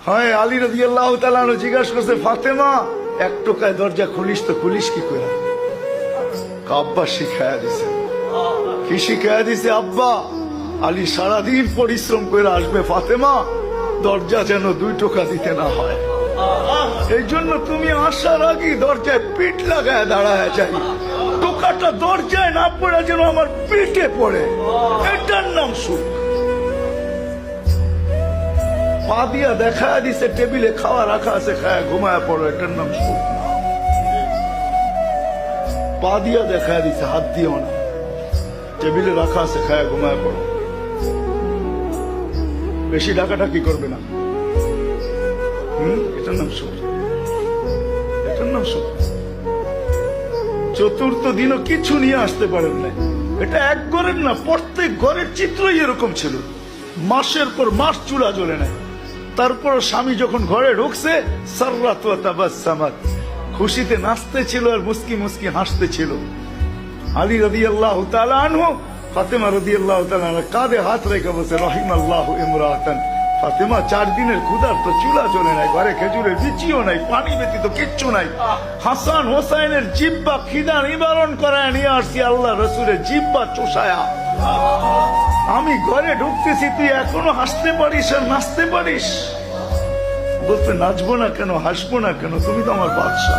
হয় আলী রাদিয়াল্লাহু তাআলা আনহু জিজ্ঞাসা করছে, ফাতেমা এক টোকায় দরজা খুলিস তো খুলিস কি করে? আব্বা শিখায়া দিছে। কি শিখায়া দিছে আব্বা? আলী সারাদিন পরিশ্রম করে আসবে, ফাতেমা দরজা যেন 2 টোকা দিতে না হয়, এই জন্য তুমি আসার আগে দরজায় পিঠ লাগায় দাঁড়ায় যাই, টোকাটা দরজায় না পড়ে যেন আমার পিঠে পড়ে, এটার নাম সুখ। পা দিয়া দেখা দিছে টেবিলে খাওয়া রাখা আছে, খায় ঘুমায় পড়ো, এটার নাম সুখ না। পা দিয়া দেখা দিছে, হাত দিও না, টেবিলে রাখা আছে, খায় ঘুমায় পড়ো। বেশি টাকাটা কি করবে না, এটার নাম সুখ, এটার নাম সুখ। চতুর্থ দিনও কিছু নিয়ে আসতে পারেন না। এটা এক ঘরের না, প্রত্যেক ঘরের চিত্রই এরকম ছিল। মাসের পর মাস চুলা জ্বলে নাই, তারপর স্বামী যখন ঘরে ঢুকছে, সাররাত ওয়া তাবাসসামাত, খুশিতে নাচতে ছিল আর মুস্কি মুস্কি হাসতে ছিল। আলী রাদিয়াল্লাহু তাআলা আনহু ফাতেমা রাদিয়াল্লাহু তাআলা আনহা কাঁধে হাত রেখে বসে, রাহিমাল্লাহু ইমরাতান, ফাতেমা 4 দিনের ক্ষুধার তো চুলা চলে নাই, ঘরে খেজুরের বিচিও নাই, পানি ব্যতীত কিচ্ছু নাই। হাসান হোসাইনের জিব্বা খিদা নিবারণ করায় নিয়ে আসছি আল্লাহ রসুলের জিব্বা চোষায়া। আমি ঘরে ঢুকতেছি, তুই এখনো হাসতে পারিস আর নাচতে পারিস? বলতে নাচবো না কেন, হাসবো না কেন, তুমি তো আমার বাদশা।